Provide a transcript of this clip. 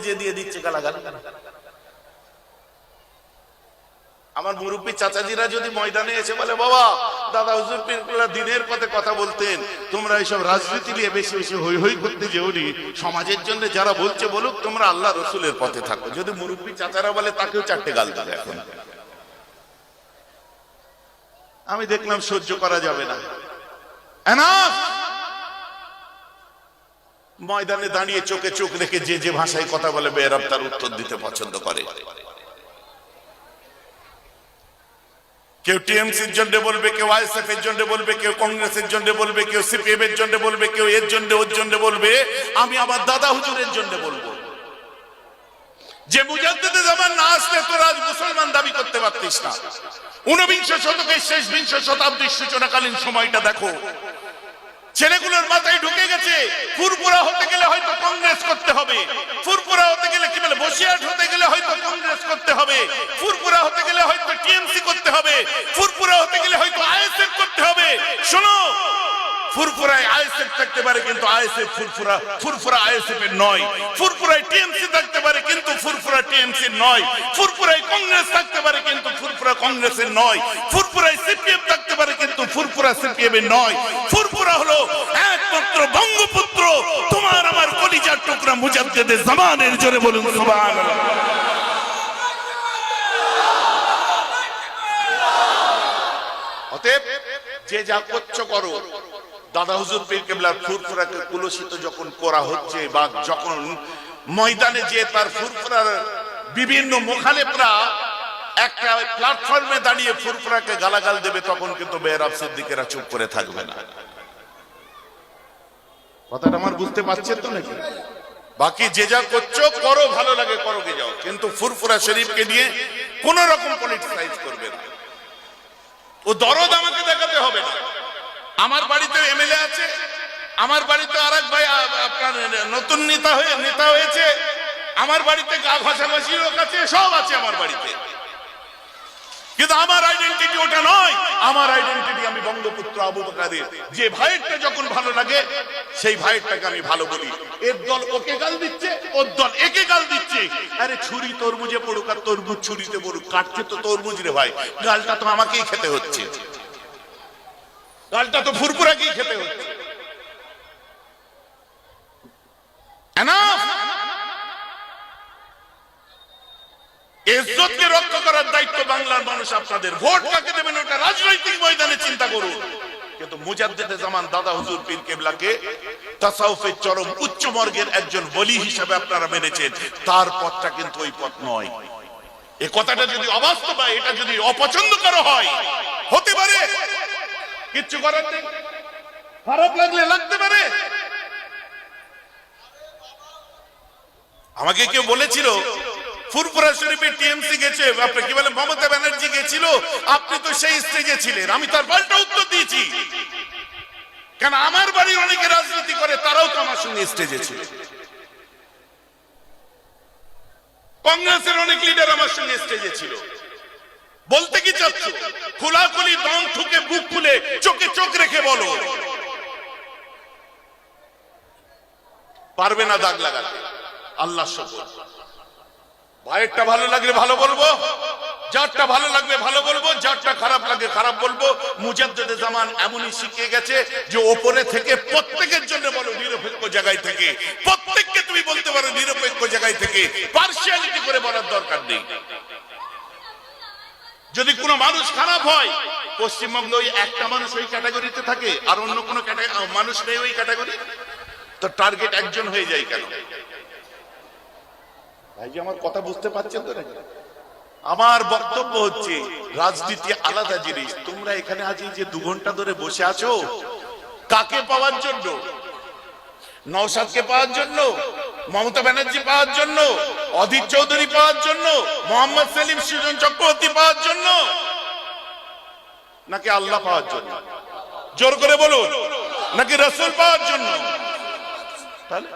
যে দিয়ে দিচ্ছে গালাগাল। আমার মুরব্বী চাচাজিরা যদি ময়দানে এসে বলে, বাবা দাদা হুজুর পীর দিনের পথে কথা বলতেন, তোমরা এইসব রাজনীতি নিয়ে বেশি বেশি হই হই করতে যেওনি, সমাজের জন্য যারা বলছে বলুক, তোমরা আল্লাহ রসুলের পথে থাকো। যদি মুরব্বী চাচারা বলে, তাকেও চারটে গাল দেবে। এখন আমি দেখলাম সহ্য করা যাবে না, এনাফ। ময়দানে দাঁড়িয়ে চোখে চোখ রেখে যে যে ভাষায় কথা বলে বেয়ারব তার উত্তর দিতে পছন্দ করে। কেউ টিএমসির জন্য বলবে, কেউ আইএসএফ এর জন্য বলবে, কেউ কংগ্রেসের জন্য বলবে, কেউ সিপিএম এর জন্য বলবে, কেউ এর জন্য ওর জন্য বলবে। আমি আমার দাদা হুজুরের জন্য বলবো, যে মুজাদ্দিদে জামান না আসলে তোরা আজ মুসলমান দাবি করতে পারতিস না। ঊনবিংশ শতকের শেষ বিংশ শতাব্দীর সূচনাকালীন সময়টা দেখো, ছেলেগুলোর মাথায় ঢুকে গেছে ফুরফুরা হতে গেলে হয়তো কংগ্রেস করতে হবে, ফুরফুরা হতে গেলে কি বলে বসিরহাট হতে গেলে হয়তো কংগ্রেস করতে হবে, ফুরফুরা হতে গেলে হয়তো টিএমসি করতে হবে, ফুরফুরা হতে গেলে হয়তো আইএসএফ করতে হবে। শোনো, ফুরফুরায় আইএসএফ থাকতে পারে কিন্তু আইএসএফ ফুরফুরা আইএসএফ এর নয়। ফুরফুরায় টিএমসি থাকতে পারে কিন্তু ফুরফুরা টিএমসি এর নয়। ফুরফুরায় কংগ্রেস থাকতে পারে কিন্তু ফুরফুরা কংগ্রেসের নয়। ফুরফুরায় সিপিএম থাকতে পারে কিন্তু ফুরফুরা সিপিএম এর নয়। ফুরফুরা হলো একমাত্র বঙ্গপুত্র, তোমার আমার কলিজার টুকরা মুজাদ্দিদে জামানের। জোরে বলুন সুবহানাল্লাহ। অতএব যে যা করছো করো, দাদা হুজুর পীর কেবলার ফুরফুরাকে কুলসিত যখন করা হচ্ছে, বা যখন ময়দানে যে তার ফুরফুরার বিভিন্ন মুখালেফরা একটা প্ল্যাটফর্মে দাঁড়িয়ে ফুরফুরাকে গালাগাল দেবে, তখন কিন্তু বেয়ারব সিদ্দিকেরা চুপ করে থাকবে না। কথাটা আমার বুঝতে পারছেন তো নাকি? বাকি যে যা করছো করো, ভালো লাগে করো গে যাও, কিন্তু ফুরফুরা শরীফকে নিয়ে কোন রকম পলিটিসাইজ করবে না। ও দরদ আমাকে দেখাতে হবে না। আমার বাড়িতে এমএলএ আছে, আমার বাড়িতে আরেক ভাই আপনার নতুন নেতা হয়েছে, আমার বাড়িতে গা ঘষাঘষি লোক আছে, সব আছে আমার বাড়িতে, কিন্তু আমার আইডেন্টিটি ওটা নয়। আমার আইডেন্টিটি আমি বঙ্গপুত্র আবু বকরের। যে ভাইয়েরটা যখন ভালো লাগে সেই ভাইয়েরটাকে আমি ভালো বলি। এর দল ওকে গাল দিচ্ছে, ওর দল একে গাল দিচ্ছে। আরে ছুরি তরমুজে পড়ুক আর তরমুজ ছুরিতে পড়ুক, কাটছে তো তরমুজ রে ভাই, গালটা তো আমাকেই খেতে হচ্ছে, গালটা তো ফুরফুরাকেই খেতে হচ্ছে। ইজ্জতকে রক্ষা করার দায়িত্ব বাংলার মানুষ আপনাদের। ভোট কাকে দেবেন ওটা রাজনৈতিক ময়দানে চিন্তা করুন, কিন্তু মুজাদ্দিদে জামান দাদা হুজুর পীর কেবলাকে তাসাউফের চরম উচ্চ বর্গের একজন ওলি হিসেবে আপনারা মেনেছেন, তার পথটা কিন্তু ওই পথ নয়। এই কথাটা যদি অবাস্তব হয়, এটা যদি অপছন্দ করা হয়, হতে পারে, কিচ্ছু করার নেই, খারাপ লাগলে লাগতে পারে। আমাকে কেউ বলেছিল ফুরফুরা শরীফে টিএমসি গেছে, আপনি কি বলেন মমতা ব্যানার্জি গেছিল, আপনি তো সেই স্টেজে ছিলেন। আমি তার পাল্টা উত্তর দিয়েছি, কেন আমার বাড়ির অনেকে রাজনীতি করে, তারাও তো আমার সঙ্গে স্টেজে ছিল। কংগ্রেসের অনেক লিডার আমার সঙ্গে স্টেজে ছিল। বলতে কি চাচ্ছ? খোলাখুলি দম ঠুকে বুক খুলে চোখে চোখ রেখে বলো, পারবে না দাগ লাগাতে। আল্লাহ শপথ, ভাইয়েরটা ভালো লাগলে ভালো বলবো, যারটা ভালো লাগবে ভালো বলবো, যারটা খারাপ লাগে খারাপ বলবো। মুজাদ্দিদে জামান এমনই শিখিয়ে গেছে যে ওপরে থেকে প্রত্যেকের জন্য বলো নিরপেক্ষ জায়গায় থেকে, প্রত্যেককে তুমি বলতে পারো নিরপেক্ষ জায়গায় থেকে, পার্সিয়ালিটি করে বলার দরকার নেই। যদি কোনো মানুষ খারাপ হয়, পশ্চিমবঙ্গে ওই একটা মানুষ ওই ক্যাটাগরিতে থাকে আর অন্য কোনো মানুষ নেই ওই ক্যাটাগরি, তো টার্গেট একজন হয়ে যায় কেন? ভাই আমার কথা বুঝতে পারছেন তো নাকি? আমার বক্তব্য হচ্ছে রাজনীতি আলাদা জিনিস। তোমরা এখানে আজ এই যে 2 ঘন্টা ধরে বসে আছো, কাকে পাওয়ার জন্য? নওশাদকে পাওয়ার জন্য, মমতা ব্যানার্জি পাওয়ার জন্য, অধীর চৌধুরী পাওয়ার জন্য, মোহাম্মদ সেলিম সৃজন চক্রবর্তী পাওয়ার জন্য, নাকি আল্লাহ পাওয়ার জন্য? জোর করে বলুন, নাকি রাসূল পাওয়ার জন্য? তাহলে